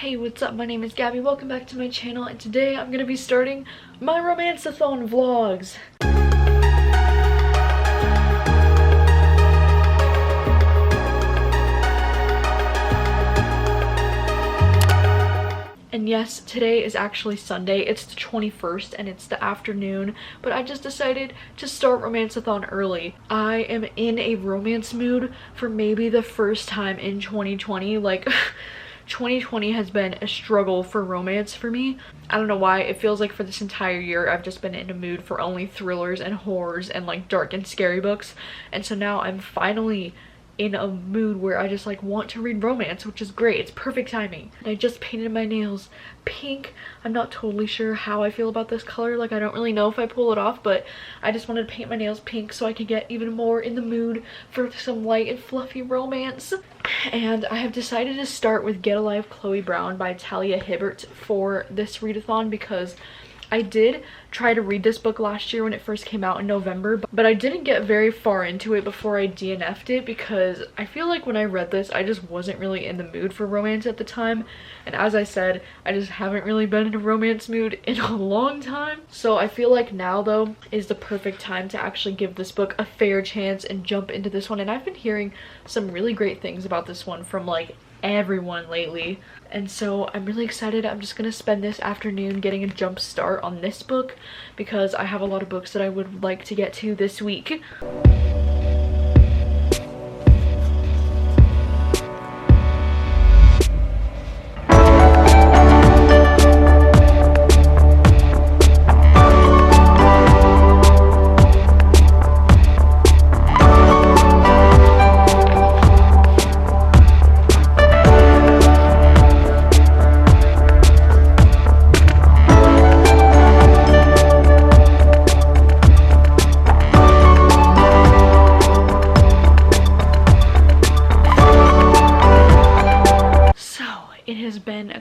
Hey, what's up? My name is Gabby. Welcome back to my channel, and today I'm gonna be starting my Romanceathon vlogs. And yes, today is actually Sunday. It's the 21st and it's the afternoon, but I just decided to start Romanceathon early. I am in a romance mood for maybe the first time in 2020. Like 2020 has been a struggle for romance for me. I don't know why. It feels like for this entire year I've just been in a mood for only thrillers and horrors and like dark and scary books. And so now I'm finally in a mood where I just like want to read romance, which is great. It's perfect timing. And I just painted my nails pink. I'm not totally sure how I feel about this color. Like I don't really know if I pull it off, but I just wanted to paint my nails pink so I could get even more in the mood for some light and fluffy romance. And I have decided to start with Get a Life Chloe Brown by Talia Hibbert for this readathon because I did try to read this book last year when it first came out in November, but I didn't get very far into it before I DNF'd it because I feel like when I read this, I just wasn't really in the mood for romance at the time. And as I said, I just haven't really been in a romance mood in a long time. So I feel like now though is the perfect time to actually give this book a fair chance and jump into this one. And I've been hearing some really great things about this one from like everyone lately, and so I'm really excited. I'm just gonna spend this afternoon getting a jump start on this book because I have a lot of books that I would like to get to this week.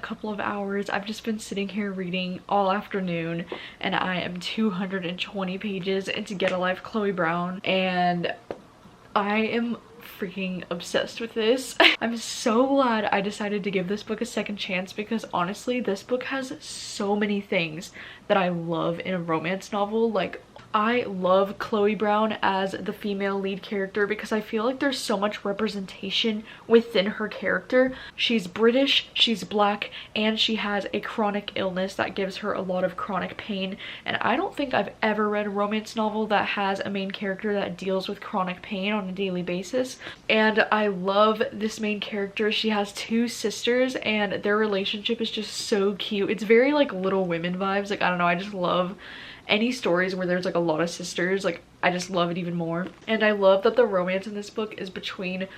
Couple of hours. I've just been sitting here reading all afternoon and I am 220 pages into Get a Life Chloe Brown and I am freaking obsessed with this. I'm so glad I decided to give this book a second chance because honestly this book has so many things that I love in a romance novel. Like I love Chloe Brown as the female lead character because I feel like there's so much representation within her character. She's British, she's black, and she has a chronic illness that gives her a lot of chronic pain. And I don't think I've ever read a romance novel that has a main character that deals with chronic pain on a daily basis. And I love this main character. She has two sisters and their relationship is just so cute. It's very like Little Women vibes. Like I don't know, I just love any stories where there's like a lot of sisters. Like I just love it even more. And I love that the romance in this book is between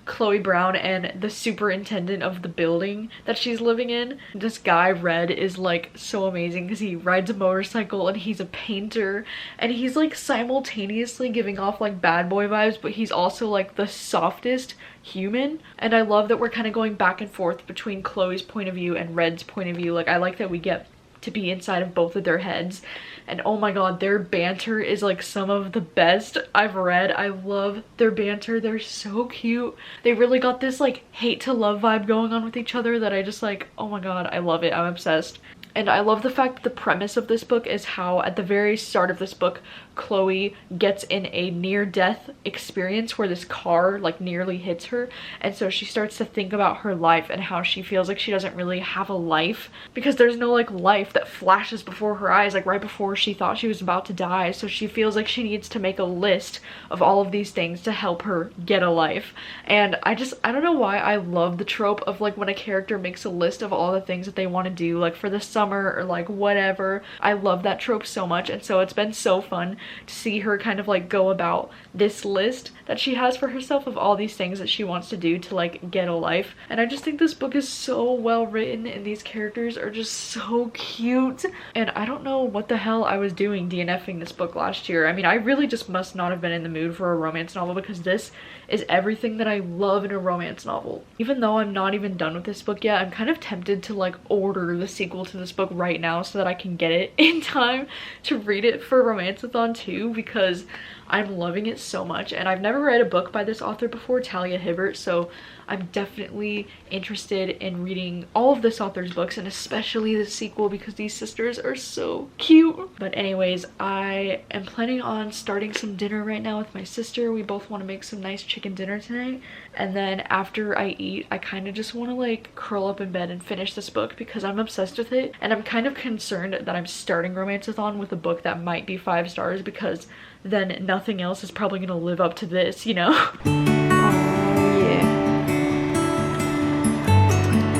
Chloe Brown and the superintendent of the building that she's living in. This guy Red is like so amazing because he rides a motorcycle and he's a painter and he's like simultaneously giving off like bad boy vibes, but he's also like the softest human. And I love that we're kind of going back and forth between Chloe's point of view and Red's point of view. Like I like that we get to be inside of both of their heads, and oh my god, their banter is like some of the best I've read. I love their banter. They're so cute. They really got this like hate to love vibe going on with each other that I just like, oh my god, I love it. I'm obsessed. And I love the fact that the premise of this book is how at the very start of this book Chloe gets in a near-death experience where this car like nearly hits her, and so she starts to think about her life and how she feels like she doesn't really have a life because there's no like life that flashes before her eyes like right before she thought she was about to die. So she feels like she needs to make a list of all of these things to help her get a life. And I don't know why I love the trope of like when a character makes a list of all the things that they want to do like for the summer or like whatever. I love that trope so much, and so it's been so fun to see her kind of like go about this list that she has for herself of all these things that she wants to do to like get a life. And I just think this book is so well written and these characters are just so cute. And I don't know what the hell I was doing DNFing this book last year. I mean, I really just must not have been in the mood for a romance novel because this is everything that I love in a romance novel. Even though I'm not even done with this book yet, I'm kind of tempted to like order the sequel to this book right now so that I can get it in time to read it for Romanceathon Romanceathon too, because I'm loving it so much. And I've never read a book by this author before, Talia Hibbert, so I'm definitely interested in reading all of this author's books, and especially the sequel, because these sisters are so cute. But anyways, I am planning on starting some dinner right now with my sister. We both want to make some nice chicken dinner tonight, and then after I eat, I kind of just want to like curl up in bed and finish this book because I'm obsessed with it. And I'm kind of concerned that I'm starting Romanceathon with a book that might be 5 stars, because then nothing else is probably gonna live up to this, you know? Oh yeah.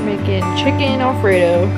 Making chicken Alfredo.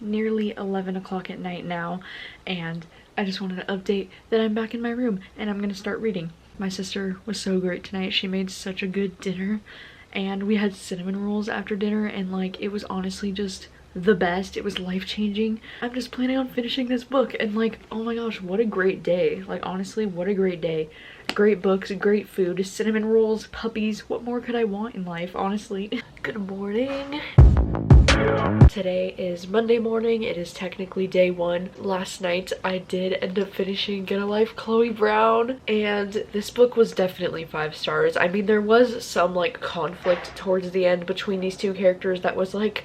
Nearly 11 o'clock at night now, and I just wanted to update that I'm back in my room and I'm gonna start reading. My sister was so great tonight. She made such a good dinner, and we had cinnamon rolls after dinner, and like it was honestly just the best. It was life-changing. I'm just planning on finishing this book, and like, oh my gosh, what a great day. Like honestly, what a great day. Great books, great food, cinnamon rolls, puppies. What more could I want in life, honestly? Good morning. Today is Monday morning. It is technically day 1. Last night I did end up finishing Get a Life Chloe Brown, and this book was definitely 5 stars. I mean, there was some like conflict towards the end between these two characters that was like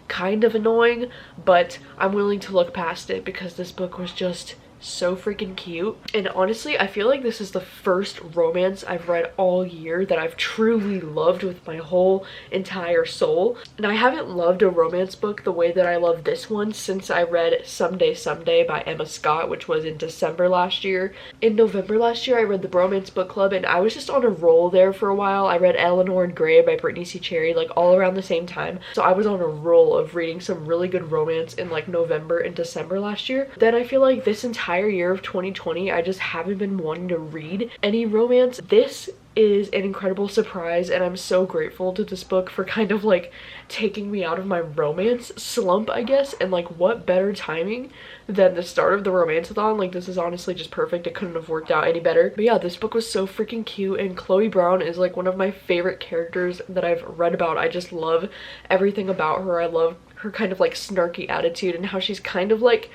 kind of annoying, but I'm willing to look past it because this book was just so freaking cute. And honestly, I feel like this is the first romance I've read all year that I've truly loved with my whole entire soul. And I haven't loved a romance book the way that I love this one since I read Someday Someday by Emma Scott, which was in December last year. In November last year, I read the Bromance Book Club, and I was just on a roll there for a while. I read Eleanor and Gray by Brittany C. Cherry like all around the same time. So I was on a roll of reading some really good romance in like November and December last year. Then I feel like this entire year of 2020, I just haven't been wanting to read any romance. This is an incredible surprise, and I'm so grateful to this book for kind of like taking me out of my romance slump, I guess. And like, what better timing than the start of the Romanceathon? Like, this is honestly just perfect. It couldn't have worked out any better. But yeah, this book was so freaking cute, and Chloe Brown is like one of my favorite characters that I've read about. I just love everything about her. I love her kind of like snarky attitude and how she's kind of like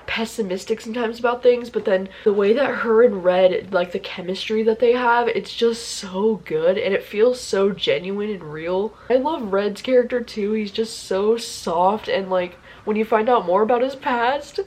pessimistic sometimes about things, but then the way that her and Red, like the chemistry that they have, it's just so good, and it feels so genuine and real. I love Red's character too. He's just so soft, and like when you find out more about his past,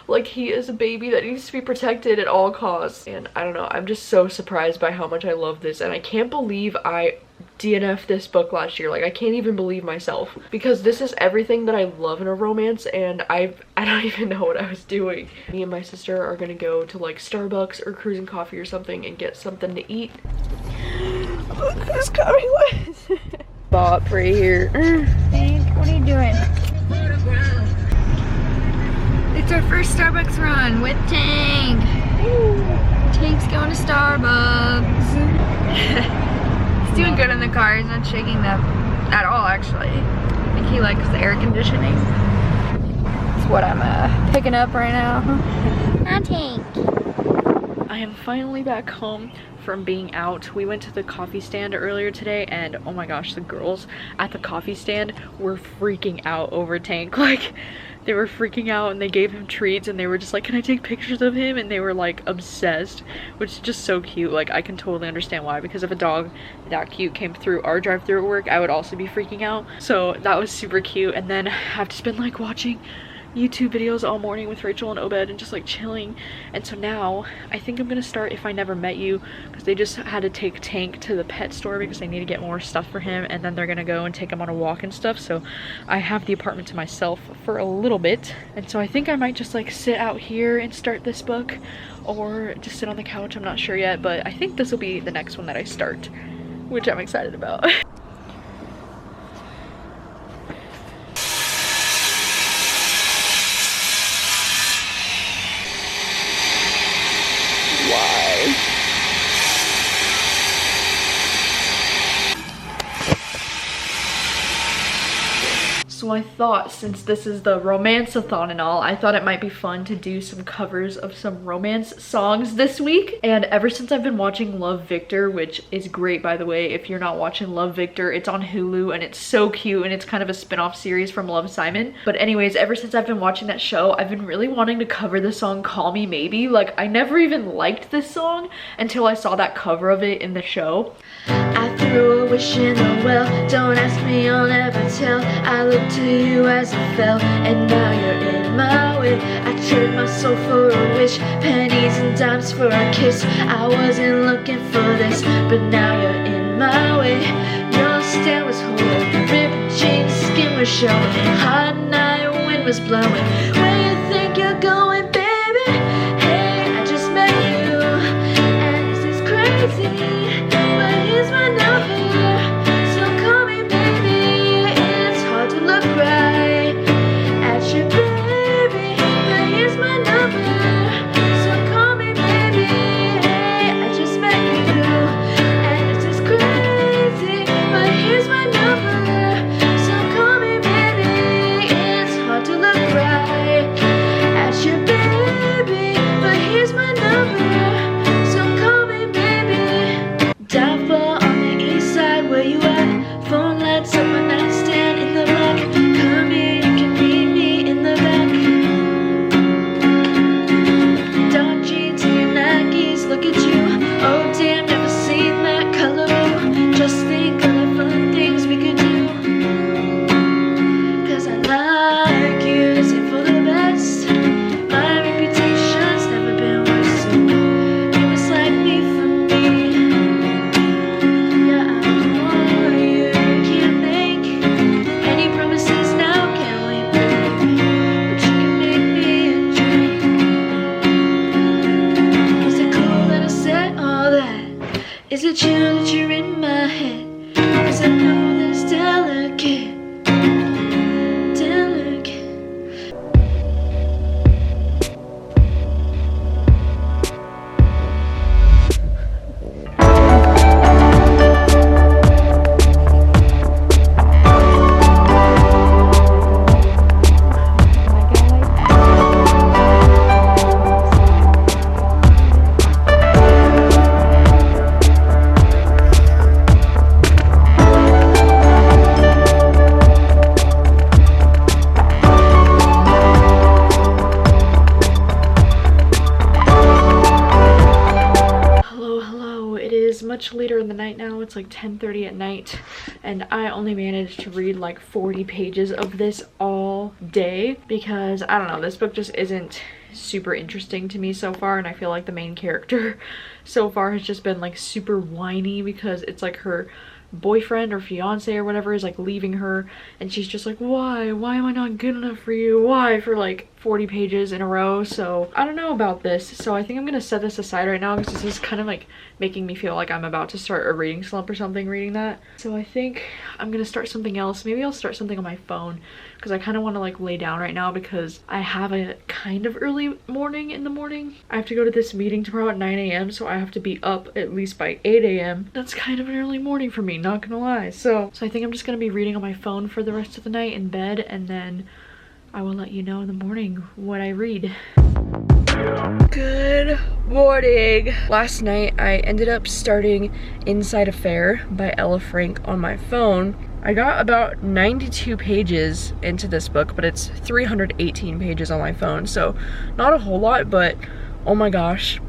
like he is a baby that needs to be protected at all costs. And I don't know, I'm just so surprised by how much I love this, and I can't believe I DNF'd this book last year. Like, I can't even believe myself, because this is everything that I love in a romance, and I don't even know what I was doing. Me and my sister are gonna go to like Starbucks or Cruising Coffee or something and get something to eat. Look who's coming with Bob right here. Hank, what are you doing? It's our first Starbucks run with Tank. Tank's going to Starbucks. He's doing good in the car. He's not shaking that at all, actually. I think he likes the air conditioning. That's what I'm picking up right now. Hi, Tank. I am finally back home from being out. We went to the coffee stand earlier today, and oh my gosh, the girls at the coffee stand were freaking out over Tank. Like, they were freaking out, and they gave him treats, and they were just like, can I take pictures of him? And they were like obsessed, which is just so cute. Like, I can totally understand why, because if a dog that cute came through our drive-thru at work, I would also be freaking out. So that was super cute. And then I've just been like watching YouTube videos all morning with Rachel and Obed and just like chilling. And so now I think I'm gonna start If I Never Met You, because they just had to take Tank to the pet store because they need to get more stuff for him, and then they're gonna go and take him on a walk and stuff. So I have the apartment to myself for a little bit, and so I think I might just like sit out here and start this book, or just sit on the couch. I'm not sure yet, but I think this will be the next one that I start, which I'm excited about. So I thought, since this is the Romanceathon and all, I thought it might be fun to do some covers of some romance songs this week. And ever since I've been watching Love, Victor, which is great, by the way, if you're not watching Love, Victor, it's on Hulu and it's so cute, and it's kind of a spin-off series from Love, Simon. But anyways, ever since I've been watching that show, I've been really wanting to cover the song Call Me Maybe. Like, I never even liked this song until I saw that cover of it in the show. I threw a wish in the well, don't ask me, I'll never tell. I looked to you as I fell, and now you're in my way. I traded my soul for a wish, pennies and dimes for a kiss. I wasn't looking for this, but now you're in my way. Your stare was holding, ripped jeans, skin was showing. Hot night, wind was blowing. Where you think you're going, baby? Hey, I just met you, and this is crazy. Here's my number, so call me baby. It's hard to look right at you, baby, but here's my number, so call me baby. Hey, I just met you, and this is crazy, but here's my number, so call me baby. It's hard to look right at you, baby, but here's my number, so call me baby. Dive bar on the east side, where you at? Phone lights up, my nightstand in the black. Come here, you can meet me in the back. Dark jeans and your Nikes, look at you. Oh damn, never seen that color blue. Just think of the fun things we could do. Cause I like you, this ain't for the best. My reputation's never been worse, so you must like me for me. Is it true that you're in my head? Cause I know that it's delicate, delicate. Much later in the night now. It's like 10:30 at night, and I only managed to read like 40 pages of this all day because I don't know, this book just isn't super interesting to me so far, and I feel like the main character so far has just been like super whiny because it's like her boyfriend or fiance or whatever is like leaving her, and she's just like, why am I not good enough for you, why, for like 40 pages in a row. So I don't know about this, so I think I'm gonna set this aside right now because this is kind of like making me feel like I'm about to start a reading slump or something reading that. So I think I'm gonna start something else. Maybe I'll start something on my phone because I kind of want to like lay down right now because I have a kind of early morning in the morning. I have to go to this meeting tomorrow at 9 a.m. so I have to be up at least by 8 a.m. That's kind of an early morning for me, not gonna lie. So I think I'm just gonna be reading on my phone for the rest of the night in bed, and then I will let you know in the morning what I read. Good morning. Last night I ended up starting Inside Affair by Ella Frank on my phone. I got about 92 pages into this book, but it's 318 pages on my phone, so not a whole lot, but oh my gosh,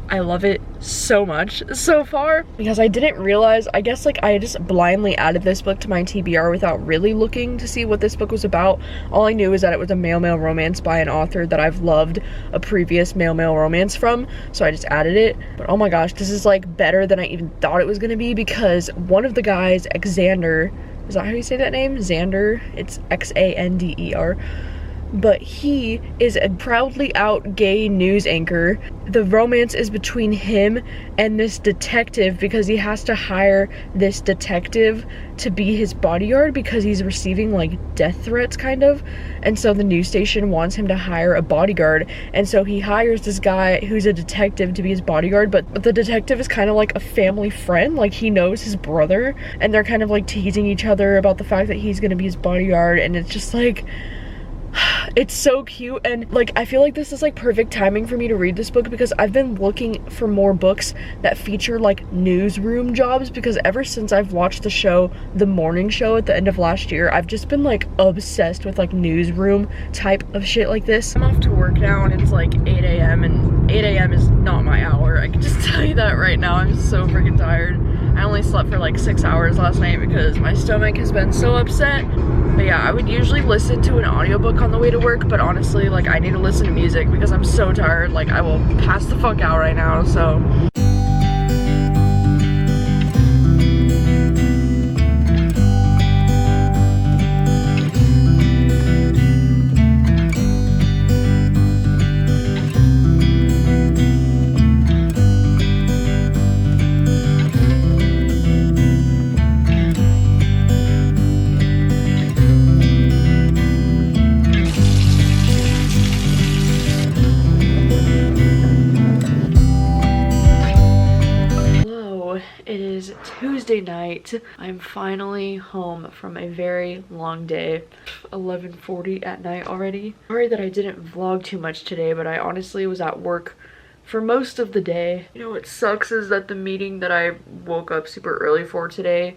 I love it so much so far because I didn't realize, I guess like I just blindly added this book to my TBR without really looking to see what this book was about. All I knew is that it was a male romance by an author that I've loved a previous male romance from, so I just added it. But oh my gosh, this is like better than I even thought it was gonna be, because one of the guys, Xander, is that how you say that name? Xander? It's Xander. But he is a proudly out gay news anchor. The romance is between him and this detective because he has to hire this detective to be his bodyguard because he's receiving like death threats kind of. And so the news station wants him to hire a bodyguard. And so he hires this guy who's a detective to be his bodyguard, but the detective is kind of like a family friend. Like he knows his brother and they're kind of like teasing each other about the fact that he's gonna be his bodyguard. And it's just like, it's so cute. And like I feel like this is like perfect timing for me to read this book because I've been looking for more books that feature like newsroom jobs, because ever since I've watched the show The Morning Show at the end of last year, I've just been like obsessed with like newsroom type of shit like this. I'm off to work now and it's like 8 a.m. and 8 a.m. is not my hour. I can just tell you that right now. I'm so freaking tired. I only slept for like 6 hours last night because my stomach has been so upset. But yeah, I would usually listen to an audiobook on the way to work, but honestly, like I need to listen to music because I'm so tired. Like I will pass the fuck out right now, so. Tuesday night. I'm finally home from a very long day. 11:40 at night already. Sorry that I didn't vlog too much today, but I honestly was at work for most of the day. You know what sucks is that the meeting that I woke up super early for today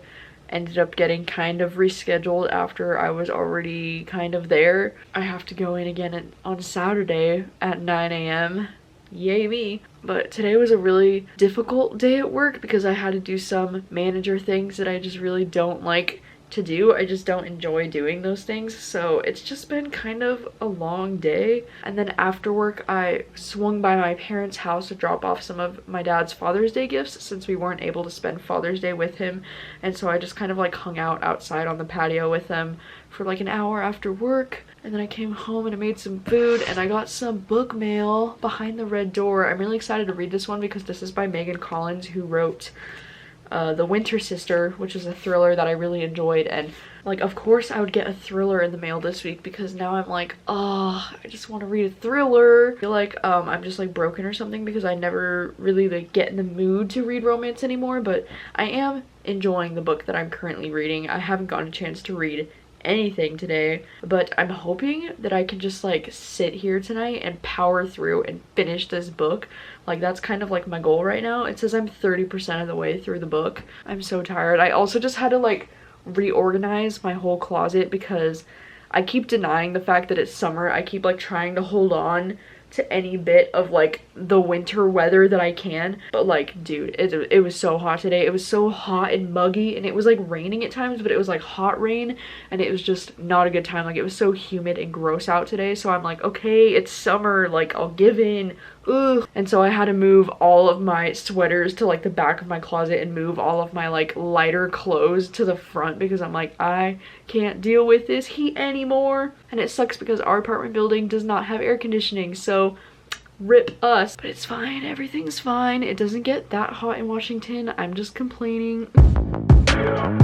ended up getting kind of rescheduled after I was already kind of there. I have to go in again on Saturday at 9 a.m. Yay me. But today was a really difficult day at work because I had to do some manager things that I just really don't like to do. I just don't enjoy doing those things, so it's just been kind of a long day. And then after work I swung by my parents' house to drop off some of my dad's Father's Day gifts since we weren't able to spend Father's Day with him, and so I just kind of like hung out outside on the patio with them for like an hour after work. And then I came home and I made some food and I got some book mail behind the red door. I'm really excited to read this one because this is by Megan Collins, who wrote The Winter Sister, which is a thriller that I really enjoyed. And like, of course I would get a thriller in the mail this week because now I'm like, oh, I just want to read a thriller. I feel like I'm just like broken or something because I never really like get in the mood to read romance anymore, but I am enjoying the book that I'm currently reading. I haven't gotten a chance to read anything today, but I'm hoping that I can just like sit here tonight and power through and finish this book. Like that's kind of like my goal right now. It says I'm 30% of the way through the book. I'm so tired. I also just had to like reorganize my whole closet because I keep denying the fact that it's summer. I keep like trying to hold on to any bit of like the winter weather that I can, but like dude, it was so hot today. It was so hot and muggy, and it was like raining at times, but it was like hot rain, and it was just not a good time. Like it was so humid and gross out today, so I'm like, okay, it's summer, like I'll give in. Ugh. And so I had to move all of my sweaters to like the back of my closet and move all of my like lighter clothes to the front because I'm like, I can't deal with this heat anymore. And it sucks because our apartment building does not have air conditioning, so rip us. But it's fine, everything's fine. It doesn't get that hot in Washington. I'm just complaining.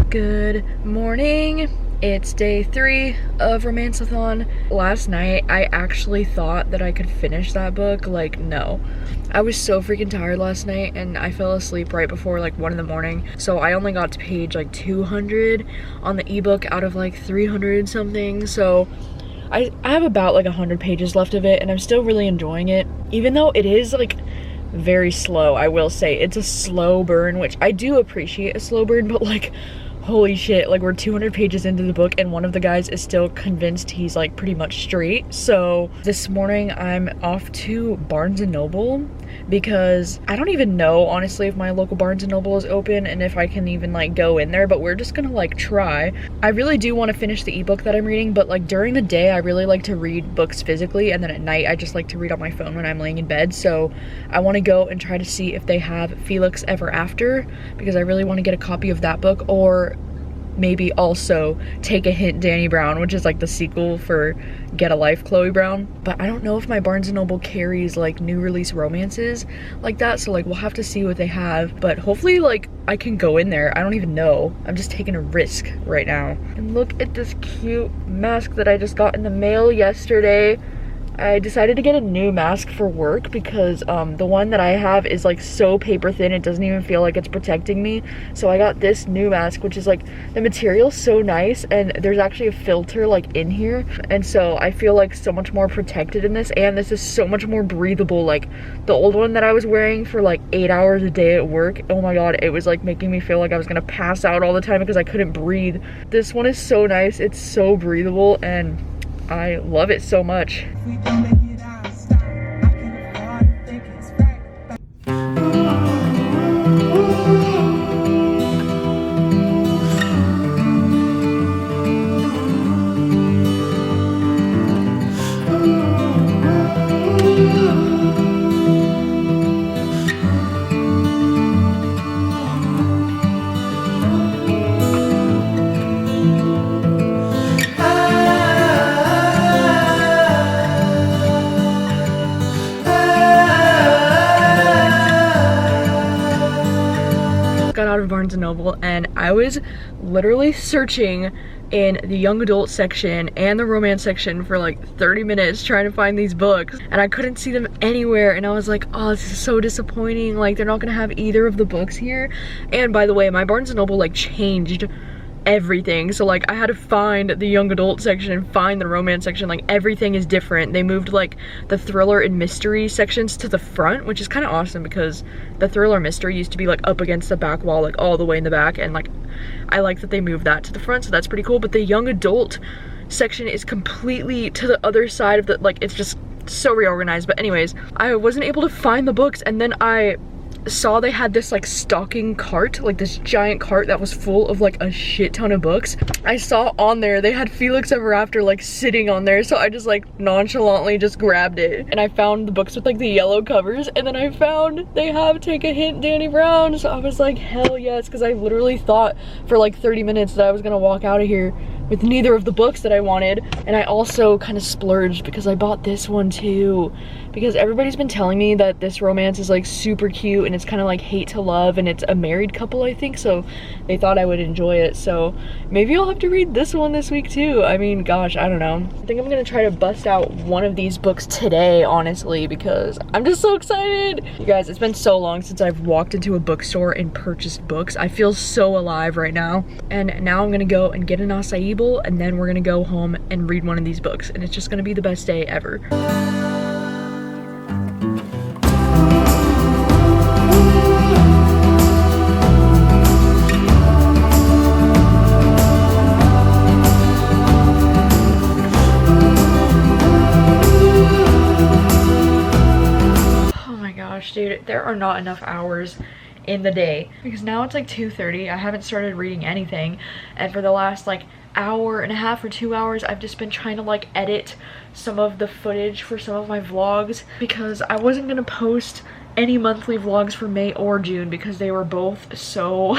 Good morning. It's day 3 of Romanceathon. Last night, I actually thought that I could finish that book. Like, no. I was so freaking tired last night, and I fell asleep right before like 1 in the morning. So I only got to page like 200 on the ebook out of like 300 something. So I have about like 100 pages left of it, and I'm still really enjoying it. Even though it is like very slow, I will say. It's a slow burn, which I do appreciate a slow burn, but like, holy shit, like we're 200 pages into the book and one of the guys is still convinced he's like pretty much straight. So this morning I'm off to Barnes & Noble because I don't even know honestly if my local Barnes & Noble is open and if I can even like go in there, but we're just gonna like try. I really do want to finish the ebook that I'm reading, but like during the day I really like to read books physically, and then at night I just like to read on my phone when I'm laying in bed. So I want to go and try to see if they have Felix Ever After, because I really want to get a copy of that book, or maybe also Take a Hint Danny Brown, which is like the sequel for Get a Life Chloe Brown. But I don't know if my Barnes & Noble carries like new release romances like that, so like we'll have to see what they have. But hopefully like I can go in there. I don't even know. I'm just taking a risk right now. And look at this cute mask that I just got in the mail yesterday. I decided to get a new mask for work because the one that I have is like so paper thin it doesn't even feel like it's protecting me. So I got this new mask, which is like, the material's so nice and there's actually a filter like in here, and so I feel like so much more protected in this, and this is so much more breathable. Like the old one that I was wearing for like 8 hours a day at work, oh my god, it was like making me feel like I was gonna pass out all the time because I couldn't breathe. This one is so nice, it's so breathable, and I love it so much. Got out of Barnes & Noble and I was literally searching in the young adult section and the romance section for like 30 minutes trying to find these books, and I couldn't see them anywhere, and I was like, oh, this is so disappointing. Like they're not gonna have either of the books here. And by the way, my Barnes & Noble like changed everything, so like I had to find the young adult section and find the romance section. Like everything is different. They moved like the thriller and mystery sections to the front, which is kind of awesome because the thriller mystery used to be like up against the back wall, like all the way in the back, and like I like that they moved that to the front, so that's pretty cool. But the young adult section is completely to the other side of the, like it's just so reorganized. But anyways, I wasn't able to find the books, and then I saw they had this like stocking cart, like this giant cart that was full of like a shit ton of books. I saw on there they had Felix Ever After like sitting on there, so I just like nonchalantly just grabbed it, and I found the books with like the yellow covers, and then I found they have Take a Hint Danny Brown, so I was like, hell yes, because I literally thought for like 30 minutes that I was gonna walk out of here with neither of the books that I wanted. And I also kind of splurged because I bought this one too, because everybody's been telling me that this romance is like super cute and it's kind of like hate to love, and it's a married couple I think, so they thought I would enjoy it. So maybe I'll have to read this one this week too. I mean, gosh, I don't know. I think I'm gonna try to bust out one of these books today, honestly, because I'm just so excited. You guys, it's been so long since I've walked into a bookstore and purchased books. I feel so alive right now. And now I'm gonna go and get an acai bowl, and then we're gonna go home and read one of these books, and it's just gonna be the best day ever. Dude, there are not enough hours in the day because now it's like 2:30. I haven't started reading anything, and for the last like hour and a half or 2 hours I've just been trying to like edit some of the footage for some of my vlogs, because I wasn't gonna post any monthly vlogs for May or June because they were both so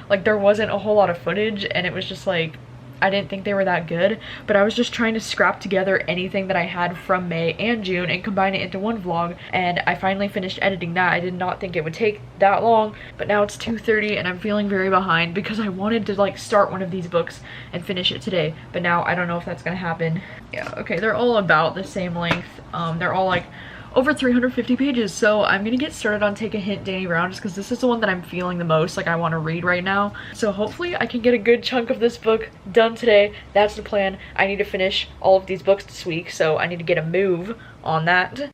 like there wasn't a whole lot of footage, and it was just like I didn't think they were that good. But I was just trying to scrap together anything that I had from May and June and combine it into one vlog, and I finally finished editing that. I did not think it would take that long, but now it's 2:30 and I'm feeling very behind because I wanted to like start one of these books and finish it today, but now I don't know if that's gonna happen. Yeah, okay, they're all about the same length. They're all like over 350 pages, so I'm gonna get started on Take a Hint Danny Brown just because this is the one that I'm feeling the most like I want to read right now. So hopefully I can get a good chunk of this book done today. That's the plan. I need to finish all of these books this week, so I need to get a move on that.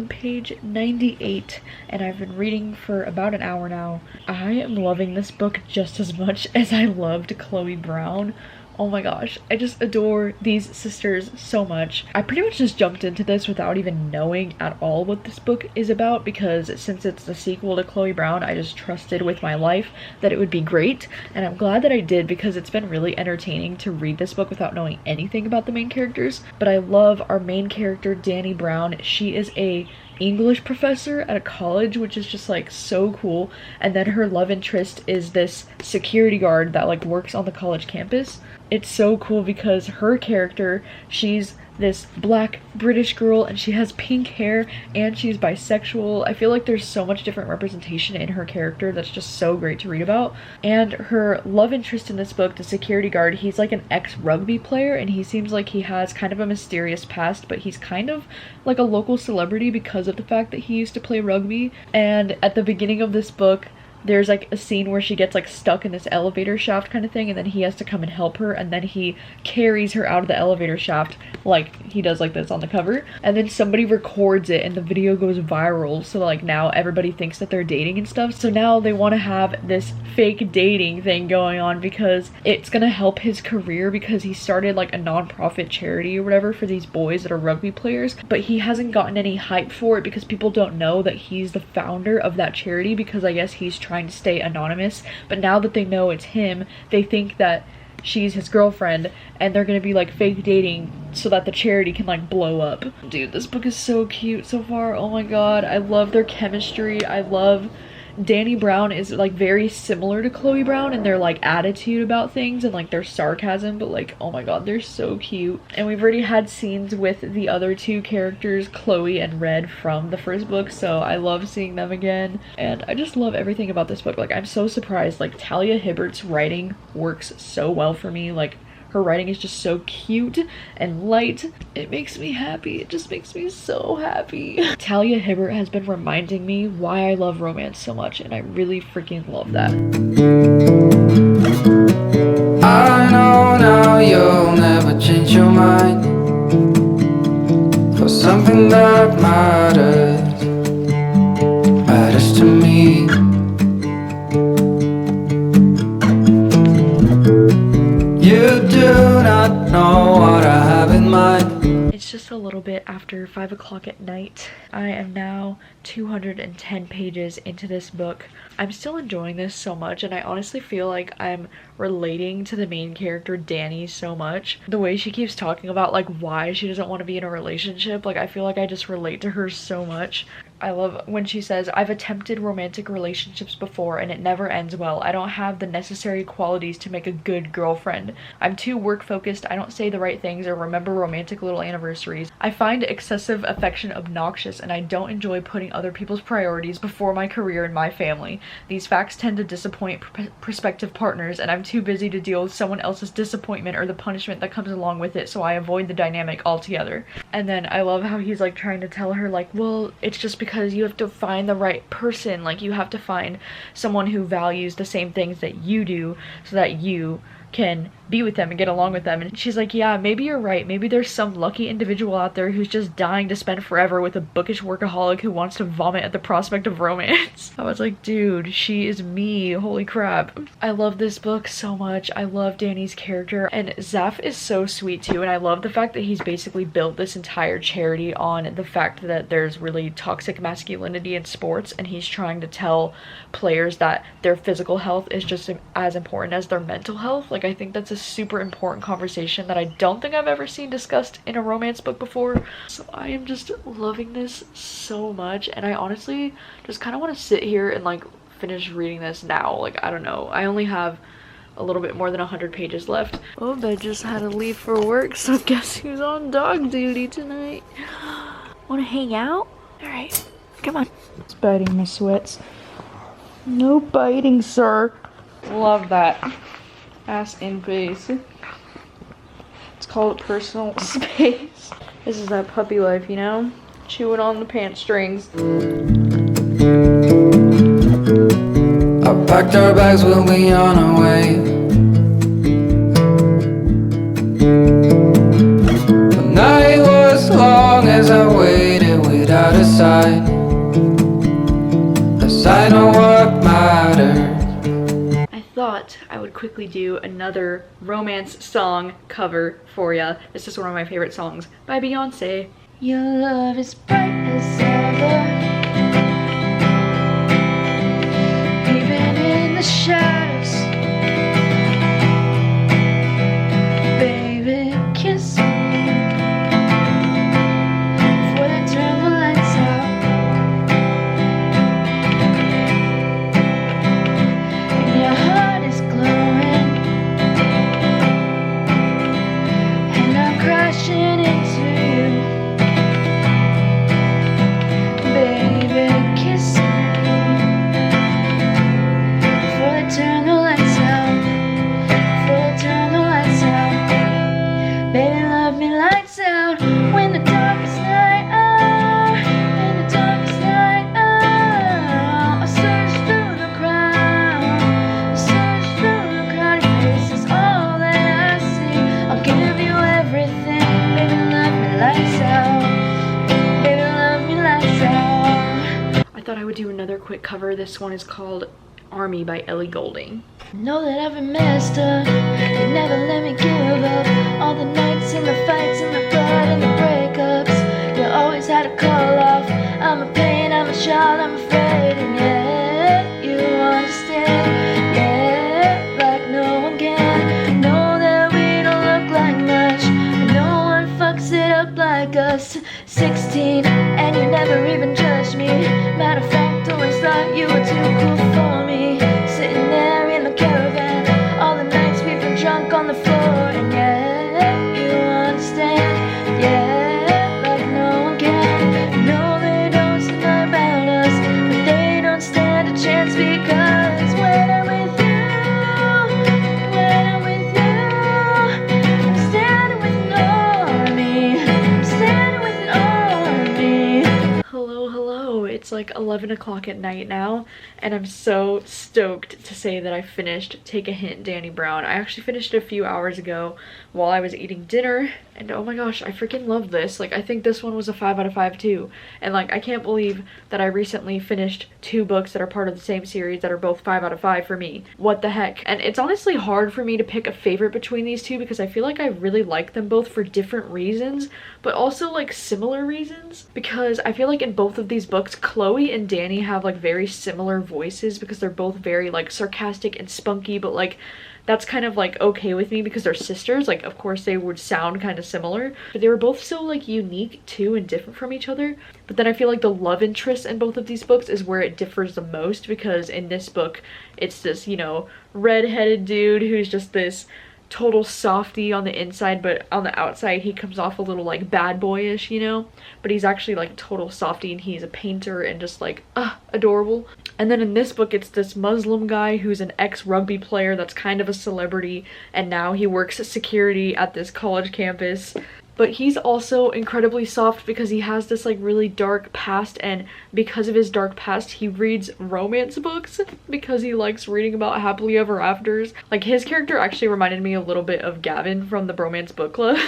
on page 98 and I've been reading for about an hour now. I am loving this book just as much as I loved Chloe Brown. Oh my gosh, I just adore these sisters so much. I pretty much just jumped into this without even knowing at all what this book is about, because since it's the sequel to Chloe Brown, I just trusted with my life that it would be great, and I'm glad that I did, because it's been really entertaining to read this book without knowing anything about the main characters. But I love our main character, Dani Brown. She is a English professor at a college, which is just like so cool, and then her love interest is this security guard that like works on the college campus. It's so cool because her character, she's this black British girl and she has pink hair and she's bisexual. I feel like there's so much different representation in her character that's just so great to read about. And her love interest in this book, the security guard, he's like an ex-rugby player and he seems like he has kind of a mysterious past, but he's kind of like a local celebrity because of the fact that he used to play rugby. And at the beginning of this book, there's like a scene where she gets like stuck in this elevator shaft kind of thing, and then he has to come and help her, and then he carries her out of the elevator shaft like he does like this on the cover, and then somebody records it and the video goes viral, so like now everybody thinks that they're dating and stuff. So now they want to have this fake dating thing going on because it's gonna help his career, because he started like a non-profit charity or whatever for these boys that are rugby players, but he hasn't gotten any hype for it because people don't know that he's the founder of that charity, because I guess he's trying to stay anonymous. But now that they know it's him, they think that she's his girlfriend and they're gonna be like fake dating so that the charity can like blow up. Dude, this book is so cute so far. Oh my god, I love their chemistry. I love Dani Brown is like very similar to Chloe Brown in their like attitude about things and like their sarcasm, but like oh my god, they're so cute. And we've already had scenes with the other two characters, Chloe and Red, from the first book, so I love seeing them again. And I just love everything about this book. Like I'm so surprised, like Talia Hibbert's writing works so well for me. Like her writing is just so cute and light. It makes me happy. It just makes me so happy. Talia Hibbert has been reminding me why I love romance so much, and I really freaking love that. I know now you'll never change your mind for something that matters to me. You do not know what I have in mind. It's just a little bit after 5 o'clock at night. I am now 210 pages into this book. I'm still enjoying this so much, and I honestly feel like I'm relating to the main character Dani so much. The way she keeps talking about like why she doesn't want to be in a relationship, like I feel like I just relate to her so much. I love when she says, "I've attempted romantic relationships before and it never ends well. I don't have the necessary qualities to make a good girlfriend. I'm too work focused, I don't say the right things or remember romantic little anniversaries. I find excessive affection obnoxious and I don't enjoy putting other people's priorities before my career and my family. These facts tend to disappoint prospective partners and I'm too busy to deal with someone else's disappointment or the punishment that comes along with it, so I avoid the dynamic altogether." And then I love how he's like trying to tell her like, well, it's just because you have to find the right person, like you have to find someone who values the same things that you do so that you can be with them and get along with them. And she's like, yeah, maybe you're right. Maybe there's some lucky individual out there who's just dying to spend forever with a bookish workaholic who wants to vomit at the prospect of romance. I was like, dude, she is me. Holy crap. I love this book so much. I love Dani's character, and Zeph is so sweet too. And I love the fact that he's basically built this entire charity on the fact that there's really toxic masculinity in sports, and he's trying to tell players that their physical health is just as important as their mental health. Like I think that's a super important conversation that I don't think I've ever seen discussed in a romance book before. So I am just loving this so much, and I honestly just kind of want to sit here and like finish reading this now. Like I don't know, I only have a little bit more than 100 pages left. Oh, but I just had to leave for work, so guess who's on dog duty tonight? Want to hang out? All right, come on. It's biting my sweats. No biting, sir. Love that. Ass in face. It's called personal space. This is that puppy life, you know? Chewing on the pant strings. I packed our bags, we'll be on our way. The night was long as I waited without a sigh. quickly do another romance song cover for ya. This is one of my favorite songs by Beyonce. Your love is bright as ever, even in the shadows. Baby, kiss me before they turn the lights out. And your heart is glowing, and I'm crashing into you. Baby, kiss me before they turn the lights out. Before they turn the lights out. Baby, love me lights out when the darkest night out. In the darkest night out. I search through the crowd. I search through the crowd. Your face is all that I see. I'll give you everything. Baby, love me lights out. Baby, love me lights out. I thought I would do another quick cover. This one is called Army by Ellie Goulding. Know that I've been messed up. You never let me give up. All the nights and the fights and the blood and the breakups. You always had to call off. I'm a pain, I'm a child, I'm afraid. And yeah, you understand. Yeah, like no one can. Know that we don't look like much, but no one fucks it up like us. 16, and you never even judged me. Matter of fact, always thought you were too cool for me. Sitting there in the caravan, all the nights we've been drunk on the floor. And yeah, you understand. Yeah, like no one can. No, they don't stand about us, but they don't stand a chance because when I'm with you, when I'm with you, I'm standing with an army. I'm standing with an army. Hello. It's like 11 o'clock at night now, and I'm so stoked to say that I finished Take a Hint, Danny Brown. I actually finished it a few hours ago while I was eating dinner, and oh my gosh, I freaking love this. Like, I think this one was a 5 out of 5 too. And like, I can't believe that I recently finished 2 books that are part of the same series that are both 5 out of 5 for me. What the heck? And it's honestly hard for me to pick a favorite between these two because I feel like I really like them both for different reasons, but also like similar reasons, because I feel like in both of these books, Chloe and Danny have like very similar voices because they're both very like sarcastic and spunky, but like that's kind of like okay with me because they're sisters. Like, of course they would sound kind of similar, but they were both so like unique too and different from each other. But then I feel like the love interest in both of these books is where it differs the most, because in this book it's this, you know, red-headed dude who's just this total softie on the inside, but on the outside he comes off a little like bad boyish, you know, but he's actually like total softie, and he's a painter and just like adorable. And then in this book it's this Muslim guy who's an ex-rugby player that's kind of a celebrity, and now he works as security at this college campus. But he's also incredibly soft because he has this like really dark past, and because of his dark past he reads romance books because he likes reading about happily ever afters. Like, his character actually reminded me a little bit of Gavin from the Bromance Book Club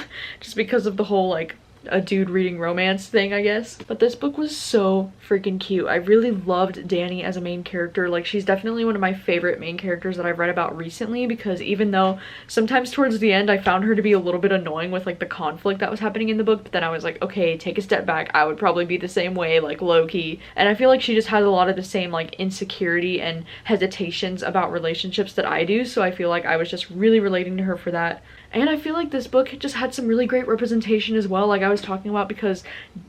just because of the whole like a dude reading romance thing, I guess. But this book was so freaking cute. I really loved Danny as a main character. Like, she's definitely one of my favorite main characters that I've read about recently, because even though sometimes towards the end I found her to be a little bit annoying with like the conflict that was happening in the book, but then I was like, okay, take a step back, I would probably be the same way, like low-key. And I feel like she just has a lot of the same like insecurity and hesitations about relationships that I do, so I feel like I was just really relating to her for that. And I feel like this book just had some really great representation as well, like I was talking about, because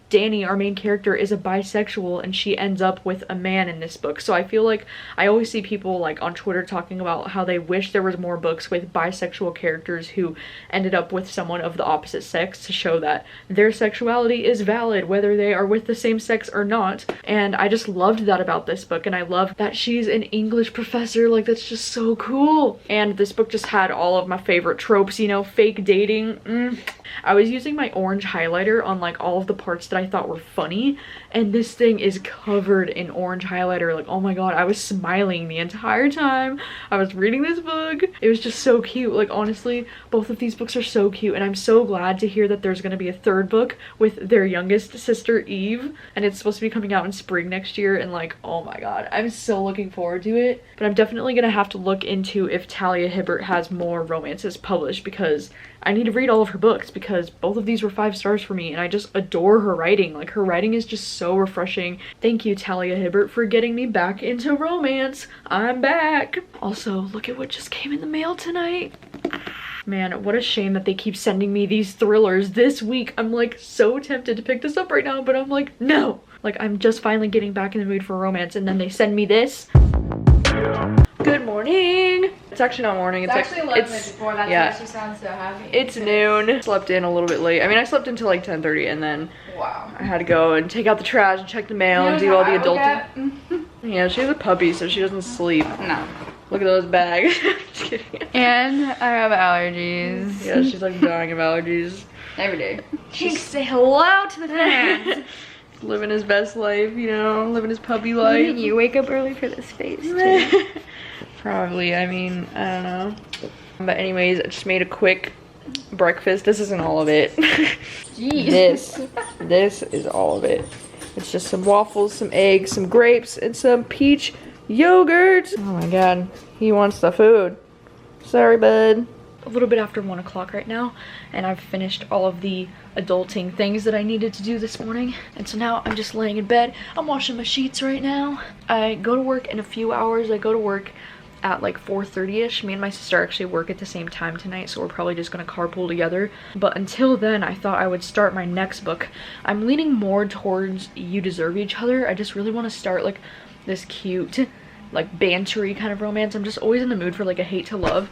Danny, our main character, is a bisexual and she ends up with a man in this book. So I feel like I always see people like on Twitter talking about how they wish there was more books with bisexual characters who ended up with someone of the opposite sex to show that their sexuality is valid whether they are with the same sex or not. And I just loved that about this book, and I love that she's an English professor. Like, that's just so cool. And this book just had all of my favorite tropes, you know, fake dating. I was using my orange highlighter on like all of the parts that that I thought were funny, and this thing is covered in orange highlighter. Like, oh my god, I was smiling the entire time I was reading this book. It was just so cute. Like, honestly, both of these books are so cute, and I'm so glad to hear that there's gonna be a third book with their youngest sister, Eve, and it's supposed to be coming out in spring next year, and like, oh my god, I'm so looking forward to it. But I'm definitely gonna have to look into if Talia Hibbert has more romances published, because I need to read all of her books, because both of these were 5 stars for me, and I just adore her writing. Like, her writing is just so refreshing. Thank you, Talia Hibbert, for getting me back into romance. I'm back. Also, look at what just came in the mail tonight. Man, what a shame that they keep sending me these thrillers this week. I'm like so tempted to pick this up right now, but I'm like, no. Like, I'm just finally getting back in the mood for romance, and then they send me this. Good morning. It's actually not morning. It's actually like 11 minutes before. That's why she sounds so happy. It's noon. Slept in a little bit late. I mean, I slept until like 10:30, and then I had to go and take out the trash and check the mail and do all the adulting. Yeah, she has a puppy, so she doesn't sleep. No. Look at those bags. Just kidding. And I have allergies. Yeah, she's like dying of allergies. Every day. She's say hello to the fans. Living his best life, you know, living his puppy life. You wake up early for this face too. Probably, I mean, I don't know. But anyways, I just made a quick breakfast. This isn't all of it. Jeez. This is all of it. It's just some waffles, some eggs, some grapes, and some peach yogurt. Oh my god, he wants the food. Sorry, bud. A little bit after 1 o'clock right now, and I've finished all of the adulting things that I needed to do this morning, and so now I'm just laying in bed. I'm washing my sheets right now. I go to work in a few hours. I go to work at like 4:30ish. Me and my sister actually work at the same time tonight, so we're probably just gonna carpool together. But until then, I thought I would start my next book. I'm leaning more towards You Deserve Each Other. I just really want to start like this cute, like bantery kind of romance. I'm just always in the mood for like a hate to love.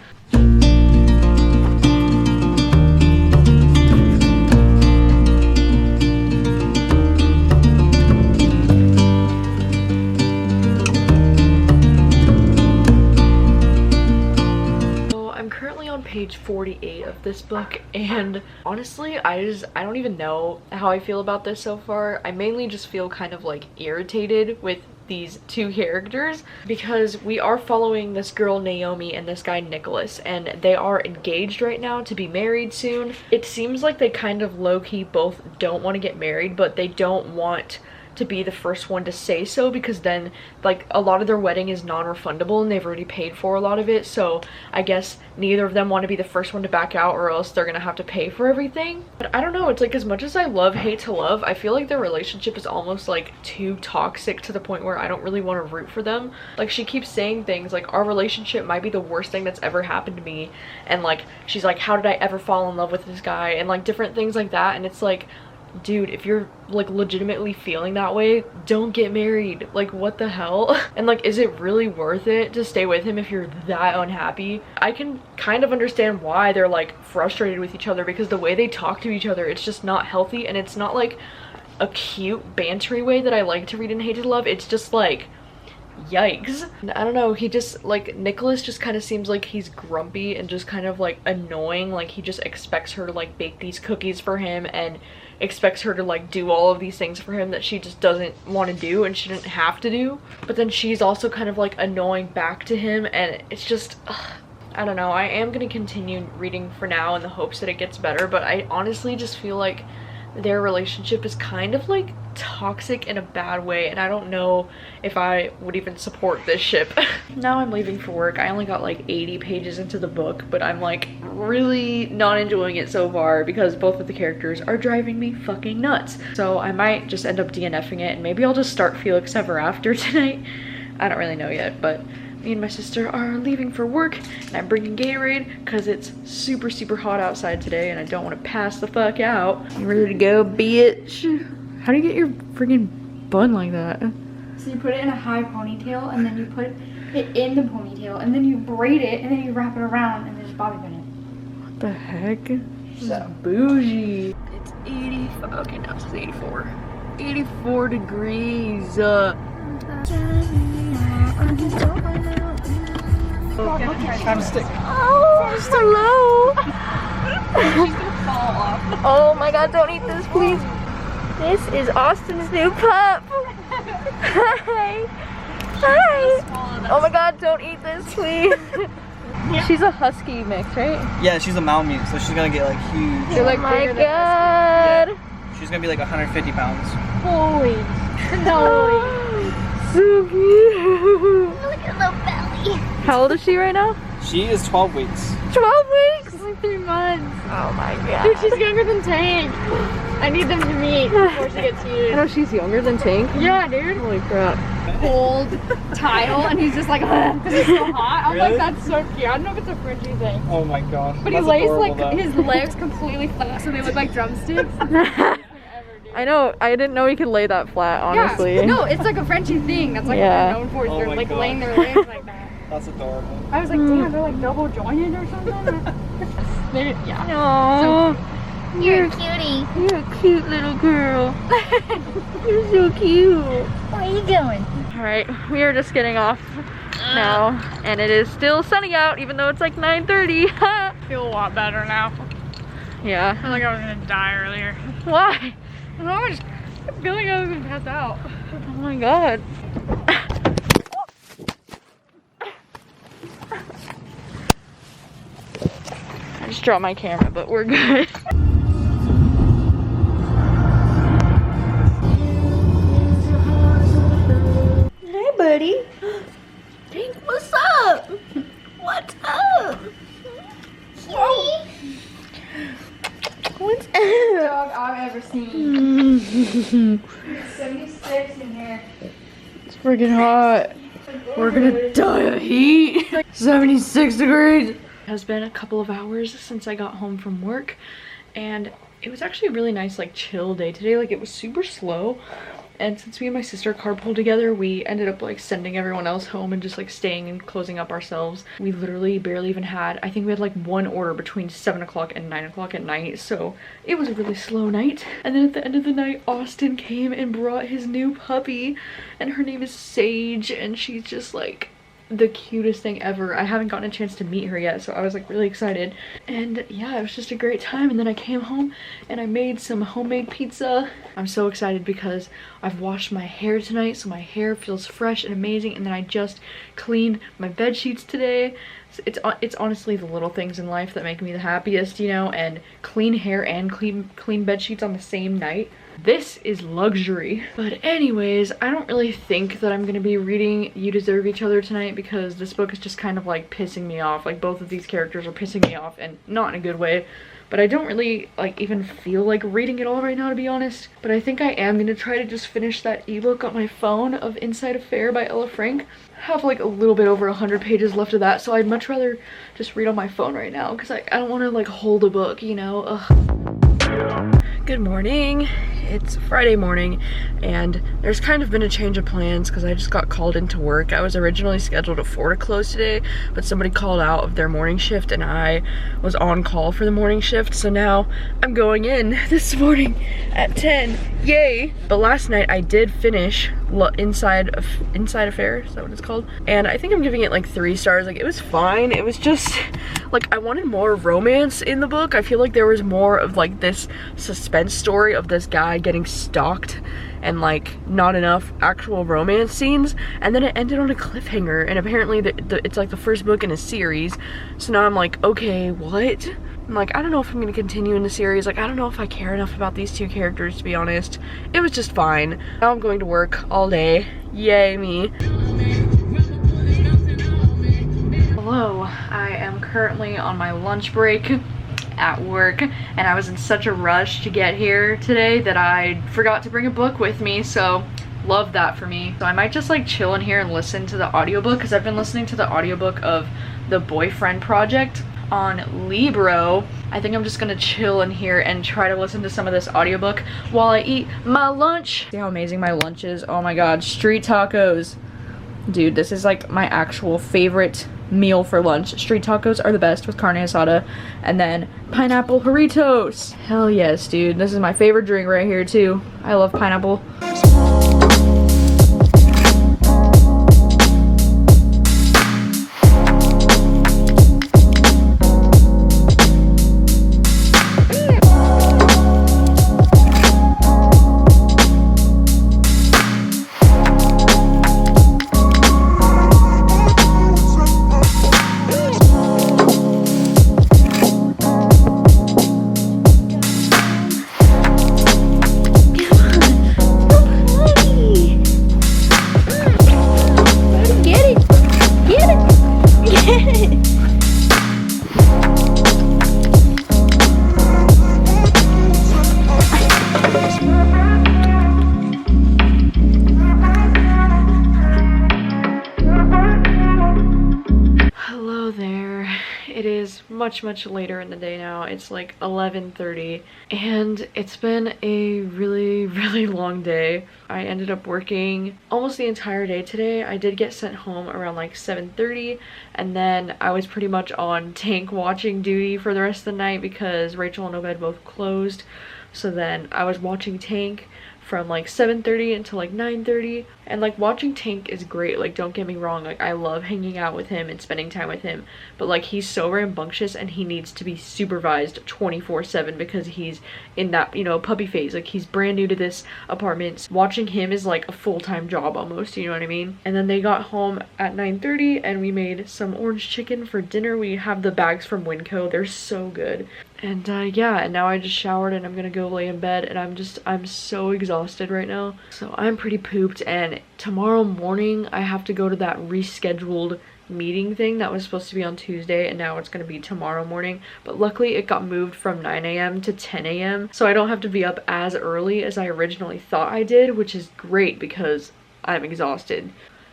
Page 48 of this book, and honestly I don't even know how I feel about this so far. I mainly just feel kind of like irritated with these two characters, because we are following this girl Naomi and this guy Nicholas, and they are engaged right now to be married soon. It seems like they kind of low-key both don't want to get married, but they don't want to be the first one to say so, because then like a lot of their wedding is non-refundable and they've already paid for a lot of it, so I guess neither of them want to be the first one to back out, or else they're gonna have to pay for everything. But I don't know, it's like, as much as I love hate to love, I feel like their relationship is almost like too toxic to the point where I don't really want to root for them. Like, she keeps saying things like, our relationship might be the worst thing that's ever happened to me, and like she's like, how did I ever fall in love with this guy, and like different things like that. And it's like, dude, if you're like legitimately feeling that way, don't get married. Like, what the hell? And like, is it really worth it to stay with him if you're that unhappy? I can kind of understand why they're like frustrated with each other, because the way they talk to each other, it's just not healthy, and it's not like a cute bantery way that I like to read in Hate to Love. It's just like, yikes. I don't know, he just like, Nicholas just kind of seems like he's grumpy and just kind of like annoying. Like, he just expects her to like bake these cookies for him and expects her to like do all of these things for him that she just doesn't want to do and she didn't have to do. But then she's also kind of like annoying back to him, and it's just I don't know. I am gonna continue reading for now in the hopes that it gets better, but I honestly just feel like their relationship is kind of like toxic in a bad way, and I don't know if I would even support this ship. Now I'm leaving for work. I only got like 80 pages into the book, but I'm like really not enjoying it so far, because both of the characters are driving me fucking nuts. So I might just end up DNFing it, and maybe I'll just start Felix Ever After tonight. I don't really know yet, but me and my sister are leaving for work, and I'm bringing Gatorade because it's super hot outside today and I don't want to pass the fuck out. You ready to go, bitch? How do you get your freaking bun like that? So you put it in a high ponytail, and then you put it in the ponytail, and then you braid it, and then you wrap it around, and then just bobby pin it. What the heck? So Bougie. It's 85. Okay, now it says 84. 84 degrees. I'm stick. Oh, hello. She's gonna fall off. Oh my god, don't eat this, please. This is Austin's new pup. Hi. Hi. Oh my god, don't eat this, please. She's a husky mix, right? Yeah, she's a Malamute, so she's gonna get like huge. Oh my god. Yeah. She's gonna be like 150 pounds. Holy. No. So cute. Look at little belly. How old is she right now? She is 12 weeks. 12 weeks? It's like 3 months. Oh my god. Dude, she's younger than Tank. I need them to meet before she gets I huge. know she's younger than Tank. Yeah, dude. Holy crap. Cold tile, and he's just like, because it's so hot. I'm Really? like, that's so cute. I don't know if it's a Frenchie thing. Oh my gosh. But he That's lays adorable, like though. his legs completely flat, so they look like drumsticks. I know, I didn't know he could lay that flat, honestly. Yeah. No, it's like a Frenchie thing. That's like Yeah. what they're known for. Is Oh they're my like God. laying their legs like that. That's adorable. I was like, damn, they're like double jointed or something. Yeah. Aww. You're a cutie. You're a cute little girl. You're so cute. Where are you going? Alright, we are just getting off now, and it is still sunny out, even though it's like 9:30. I feel a lot better now. Yeah. I feel like I was gonna die earlier. Why? I was feeling I was gonna pass out. Oh my god. I just dropped my camera, but we're good. Hey, buddy. Tank, what's up? What's up? Cutie. What's Dog I've ever seen. 76 in here. It's freaking hot. We're gonna die of heat. 76 degrees. It has been a couple of hours since I got home from work, and it was actually a really nice like chill day today. Like, it was super slow, and since me and my sister carpooled together, we ended up like sending everyone else home and just like staying and closing up ourselves. We literally barely even had, I think we had like one order between 7 o'clock and 9 o'clock at night, so it was a really slow night. And then at the end of the night, Austin came and brought his new puppy, and her name is Sage, and she's just like the cutest thing ever. I haven't gotten a chance to meet her yet, so I was like really excited. And yeah, it was just a great time. And then I came home and I made some homemade pizza. I'm so excited because I've washed my hair tonight, so my hair feels fresh and amazing. And then I just cleaned my bed sheets today. So it's honestly the little things in life that make me the happiest, you know. And clean hair and clean bed sheets on the same night, this is luxury. But anyways, I don't really think that I'm gonna be reading You Deserve Each Other tonight, because this book is just kind of like pissing me off. Like, both of these characters are pissing me off, and not in a good way. But I don't really like even feel like reading it all right now, to be honest. But I think I am gonna try to just finish that ebook on my phone of Inside Affair by Ella Frank. I have like a little bit over 100 pages left of that, so I'd much rather just read on my phone right now, because I don't want to like hold a book, you know. Ugh. Good morning. It's Friday morning, and there's kind of been a change of plans because I just got called into work. I was originally scheduled at 4 to close today, but somebody called out of their morning shift and I was on call for the morning shift, so now I'm going in this morning at 10. Yay! But last night I did finish Inside Affair, is that what it's called? And I think I'm giving it like 3 stars. Like, it was fine. It was just like, I wanted more romance in the book. I feel like there was more of like this suspense story of this guy getting stalked, and like not enough actual romance scenes. And then it ended on a cliffhanger, and apparently it's like the first book in a series. So now I'm like, okay, what? I'm like, I don't know if I'm gonna continue in the series. Like, I don't know if I care enough about these 2 characters, to be honest. It was just fine. Now I'm going to work all day. Yay me. Hello, I am currently on my lunch break at work, and I was in such a rush to get here today that I forgot to bring a book with me, so love that for me. So I might just like chill in here and listen to the audiobook, because I've been listening to the audiobook of The Boyfriend Project on Libro. I think I'm just gonna chill in here and try to listen to some of this audiobook while I eat my lunch. See how amazing my lunch is? Oh my god, street tacos. Dude, this is like my actual favorite meal for lunch. Street tacos are the best with carne asada, and then pineapple Doritos. Hell yes, dude. This is my favorite drink right here too. I love pineapple. much later in the day now. It's like 11:30 and it's been a really long day. I ended up working almost the entire day today. I did get sent home around like 7:30 and then I was pretty much on tank watching duty for the rest of the night because Rachel and Obed both closed. So then I was watching Tank from like 7:30 until like 9:30, and like watching Tank is great, like don't get me wrong, like I love hanging out with him and spending time with him, but like he's so rambunctious and he needs to be supervised 24/7 because he's in that, you know, puppy phase. Like he's brand new to this apartment. Watching him is like a full-time job almost, you know what I mean? And then they got home at 9:30 and we made some orange chicken for dinner. We have the bags from Winco, they're so good. And yeah, and now I just showered and I'm gonna go lay in bed, and I'm so exhausted right now. So I'm pretty pooped, and tomorrow morning I have to go to that rescheduled meeting thing that was supposed to be on Tuesday, and now it's gonna be tomorrow morning. But luckily it got moved from 9 a.m. to 10 a.m. so I don't have to be up as early as I originally thought I did, which is great because I'm exhausted.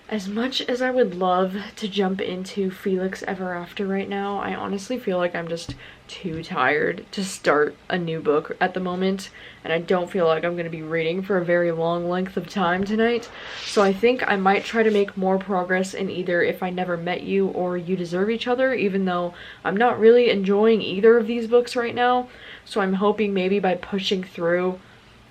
As much as I would love to jump into Felix Ever After right now, I honestly feel like I'm just too tired to start a new book at the moment, and I don't feel like I'm going to be reading for a very long length of time tonight. So I think I might try to make more progress in either If I Never Met You or You Deserve Each Other, even though I'm not really enjoying either of these books right now. So I'm hoping maybe by pushing through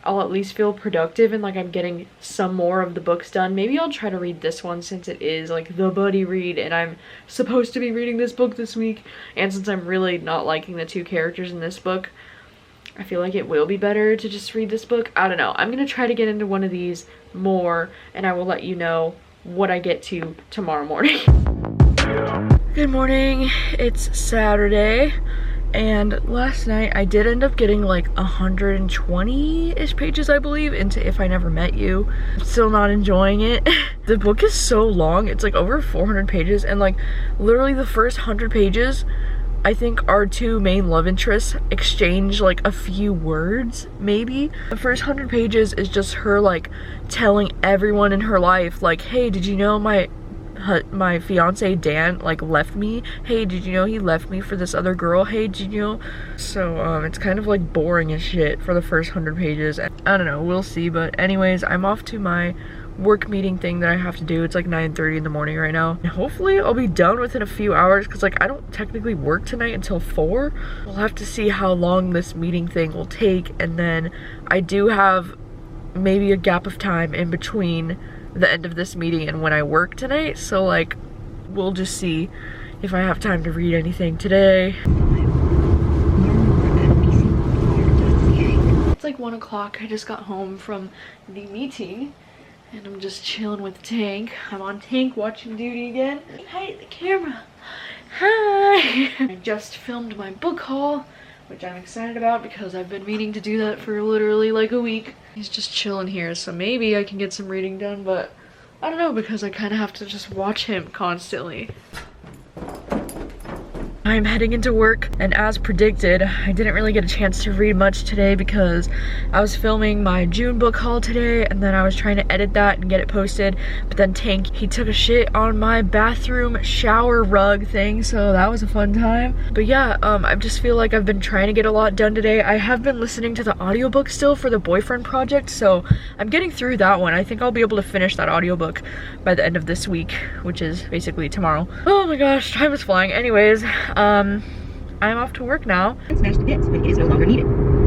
I'll at least feel productive and like I'm getting some more of the books done. Maybe I'll try to read this one since it is like the buddy read and I'm supposed to be reading this book this week. And since I'm really not liking the two characters in this book, I feel like it will be better to just read this book. I don't know. I'm gonna try to get into one of these more and I will let you know what I get to tomorrow morning. Good morning. It's Saturday. And last night I did end up getting like 120-ish pages, I believe, into If I Never Met You. I'm still not enjoying it. The book is so long. It's like over 400 pages, and like literally the first 100 pages, I think our two main love interests exchange like a few words, maybe. The first 100 pages is just her like telling everyone in her life like, hey, did you know my fiance Dan like left me? Hey, did you know he left me for this other girl? Hey, did you know? So it's kind of like boring as shit for the first 100 pages. I don't know, we'll see. But anyways, I'm off to my work meeting thing that I have to do. It's like 9:30 in the morning right now, and hopefully I'll be done within a few hours because like I don't technically work tonight until 4. We'll have to see how long this meeting thing will take, and then I do have maybe a gap of time in between the end of this meeting and when I work tonight, so like we'll just see if I have time to read anything today. It's like 1 o'clock. I just got home from the meeting and I'm just chilling with Tank. I'm on Tank watching duty again. Hi, the camera. Hi. I just filmed my book haul, which I'm excited about because I've been meaning to do that for literally like a week. He's just chilling here, so maybe I can get some reading done, but I don't know because I kind of have to just watch him constantly. I'm heading into work, and as predicted, I didn't really get a chance to read much today because I was filming my June book haul today, and then I was trying to edit that and get it posted, but then Tank, he took a shit on my bathroom shower rug thing, so that was a fun time. But yeah, I just feel like I've been trying to get a lot done today. I have been listening to the audiobook still for the boyfriend project, so I'm getting through that one. I think I'll be able to finish that audiobook by the end of this week, which is basically tomorrow. Oh my gosh, time is flying. Anyways, I'm off to work now. Smashed to bits, but it is no longer needed.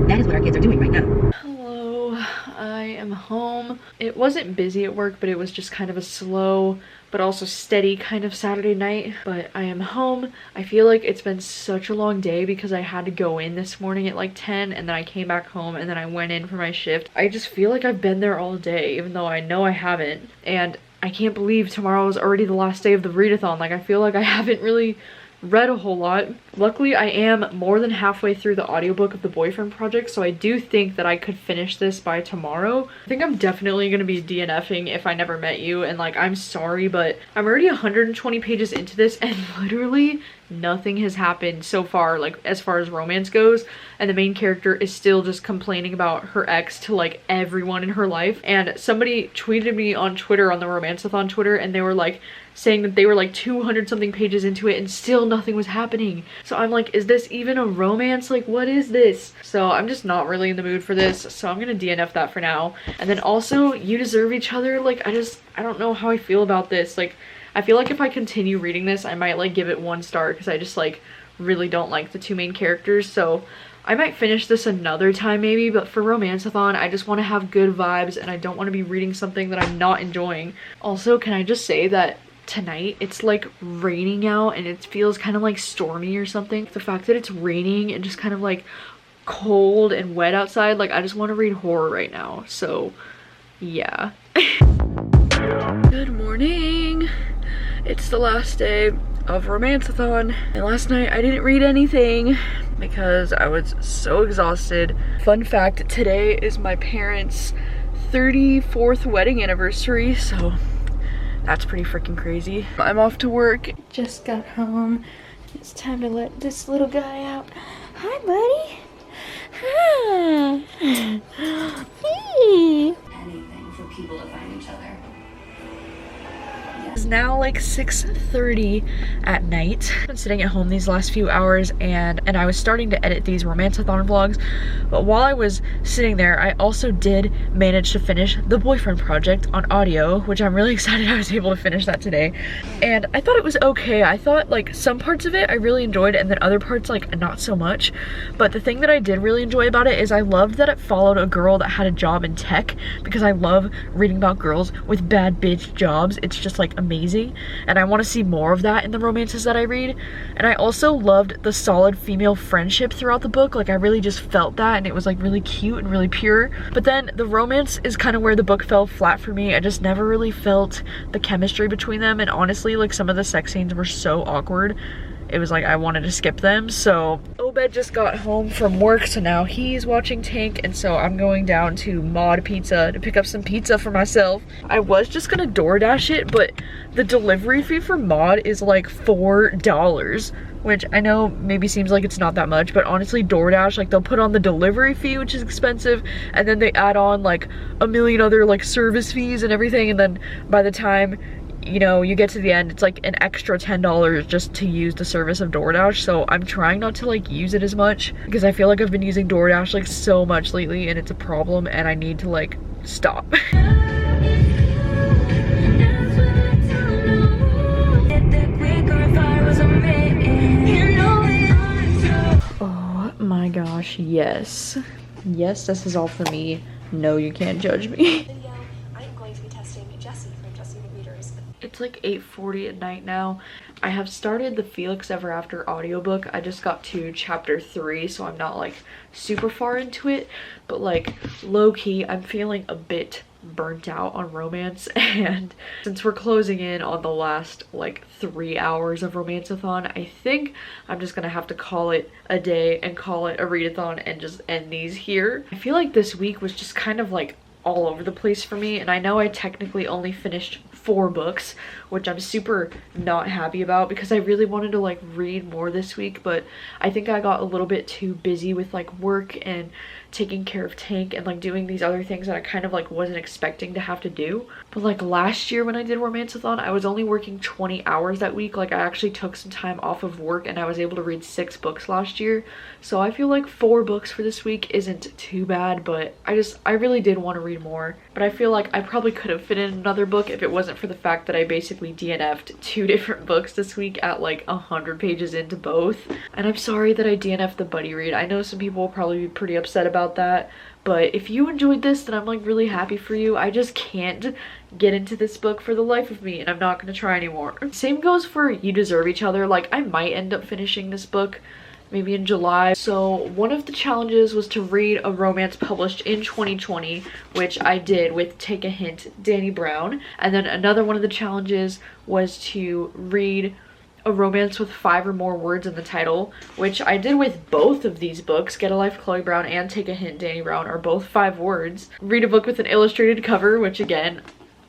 That is what our kids are doing right now. Hello, I am home. It wasn't busy at work, but it was just kind of a slow but also steady kind of Saturday night. But I am home. I feel like it's been such a long day because I had to go in this morning at like 10 and then I came back home and then I went in for my shift. I just feel like I've been there all day, even though I know I haven't. And I can't believe tomorrow is already the last day of the readathon. Like I feel like I haven't really read a whole lot. Luckily, I am more than halfway through the audiobook of the boyfriend project, so I do think that I could finish this by tomorrow. I think I'm definitely gonna be DNFing If I Never Met You, and like I'm sorry, but I'm already 120 pages into this and literally nothing has happened so far, like as far as romance goes, and the main character is still just complaining about her ex to like everyone in her life. And somebody tweeted me on Twitter, on the Romanceathon Twitter, and they were like saying that they were like 200 something pages into it and still nothing was happening. So I'm like, is this even a romance? Like, what is this? So I'm just not really in the mood for this, so I'm gonna DNF that for now. And then also, You Deserve Each Other, like I don't know how I feel about this. Like, I feel like if I continue reading this, I might like give it 1 star because I just like really don't like the 2 main characters. So I might finish this another time maybe, but for Romanceathon, I just want to have good vibes and I don't want to be reading something that I'm not enjoying. Also, can I just say that tonight it's like raining out and it feels kind of like stormy or something. The fact that it's raining and just kind of like cold and wet outside, like I just want to read horror right now. So yeah. Good morning. It's the last day of Romanceathon, and last night I didn't read anything because I was so exhausted. Fun fact, today is my parents' 34th wedding anniversary, so that's pretty freaking crazy. I'm off to work. Just got home. It's time to let this little guy out. Hi, buddy. Hi. Hey. Anything for people to find each other. It's now like 6:30 at night. I've been sitting at home these last few hours and I was starting to edit these Romanceathon vlogs, but while I was sitting there, I also did manage to finish the boyfriend project on audio, which I'm really excited I was able to finish that today. And I thought it was okay. I thought like some parts of it I really enjoyed and then other parts like not so much. But the thing that I did really enjoy about it is I loved that it followed a girl that had a job in tech, because I love reading about girls with bad bitch jobs. It's just like amazing, and I want to see more of that in the romances that I read. And I also loved the solid female friendship throughout the book. Like I really just felt that, and it was like really cute and really pure. But then the romance is kind of where the book fell flat for me. I just never really felt the chemistry between them, and honestly like some of the sex scenes were so awkward. It was like I wanted to skip them. So Obed just got home from work, so now he's watching Tank, and so I'm going down to Mod Pizza to pick up some pizza for myself. I was just gonna DoorDash it, but the delivery fee for Mod is like $4, which I know maybe seems like it's not that much, but honestly DoorDash, like they'll put on the delivery fee, which is expensive, and then they add on like a million other like service fees and everything, and then by the time you know you get to the end, it's like an extra $10 just to use the service of DoorDash. So I'm trying not to like use it as much because I feel like I've been using DoorDash like so much lately and it's a problem and I need to like stop. Oh my gosh, yes. Yes, this is all for me. No, you can't judge me. It's like 8:40 at night now. I have started the Felix Ever After audiobook. I just got to chapter 3, so I'm not like super far into it, but like low-key I'm feeling a bit burnt out on romance, and since we're closing in on the last like 3 hours of Romanceathon, I think I'm just gonna have to call it a day and call it a readathon and just end these here. I feel like this week was just kind of like all over the place for me, and I know I technically only finished 4 books, which I'm super not happy about because I really wanted to like read more this week, but I think I got a little bit too busy with like work and taking care of Tank and like doing these other things that I kind of like wasn't expecting to have to do. But like last year when I did Romanceathon, I was only working 20 hours that week. Like I actually took some time off of work and I was able to read 6 books last year. So I feel like 4 books for this week isn't too bad, but I really did want to read more. But I feel like I probably could have fit in another book if it wasn't for the fact that I basically DNF'd 2 different books this week at like 100 pages into both. And I'm sorry that I DNF'd the buddy read. I know some people will probably be pretty upset about that, but if you enjoyed this, then I'm like really happy for you. I just can't get into this book for the life of me, and I'm not gonna try anymore. Same goes for You Deserve Each Other. Like I might end up finishing this book maybe in July. So one of the challenges was to read a romance published in 2020, which I did with Take a Hint, Danny Brown. And then another one of the challenges was to read a romance with 5 or more words in the title, which I did with both of these books. Get a Life, Chloe Brown, and Take a Hint, Danny Brown are both 5 words. Read a book with an illustrated cover, which again,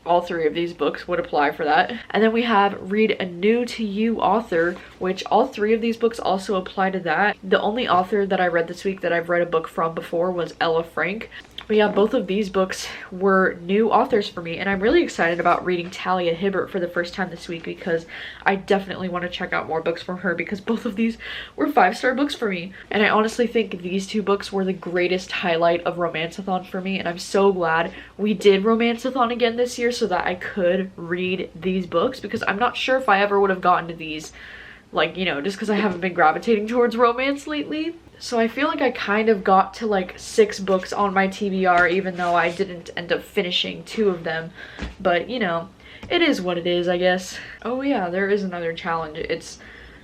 all 3 of these books would apply for that. And then we have read a new to you author, which all 3 of these books also apply to that. The only author that I read this week that I've read a book from before was Ella Frank. But yeah, both of these books were new authors for me, and I'm really excited about reading Talia Hibbert for the first time this week because I definitely want to check out more books from her because both of these were 5-star books for me. And I honestly think these 2 books were the greatest highlight of Romanceathon for me, and I'm so glad we did Romanceathon again this year so that I could read these books because I'm not sure if I ever would have gotten to these, like, you know, just because I haven't been gravitating towards romance lately. So I feel like I kind of got to like 6 books on my TBR even though I didn't end up finishing 2 of them. But you know, it is what it is, I guess. Oh yeah, there is another challenge. It's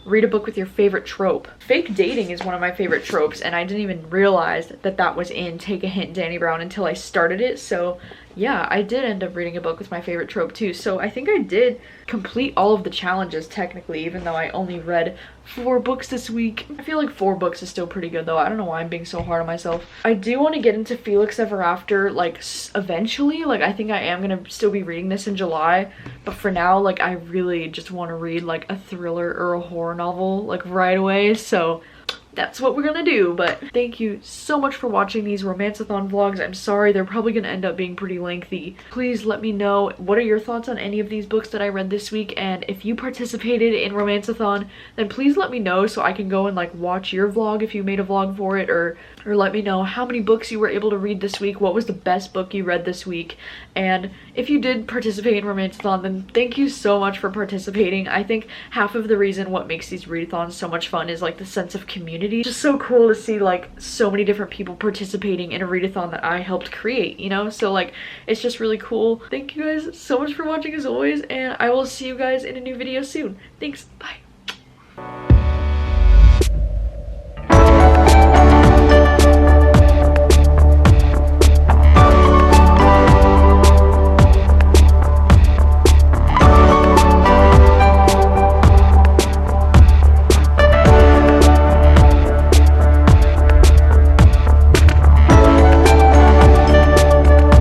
read a book with your favorite trope. Fake dating is one of my favorite tropes and I didn't even realize that that was in Take a Hint, Danny Brown until I started it. So yeah, I did end up reading a book with my favorite trope too. So I think I did complete all of the challenges technically, even though I only read 4 books this week. I feel like 4 books is still pretty good though. I don't know why I'm being so hard on myself. I do want to get into Felix Ever After like eventually. Like I think I am gonna still be reading this in July, but for now like I really just want to read like a thriller or a horror novel like right away. So that's what we're gonna do. But thank you so much for watching these Romanceathon vlogs. I'm sorry they're probably gonna end up being pretty lengthy. Please let me know what are your thoughts on any of these books that I read this week, and if you participated in Romanceathon then please let me know so I can go and like watch your vlog if you made a vlog for it, or let me know how many books you were able to read this week, what was the best book you read this week. And if you did participate in Romanceathon then thank you so much for participating. I think half of the reason what makes these readathons so much fun is like the sense of community. Just so cool to see like so many different people participating in a readathon that I helped create, you know? So like it's just really cool. Thank you guys so much for watching as always, and I will see you guys in a new video soon. Thanks, bye.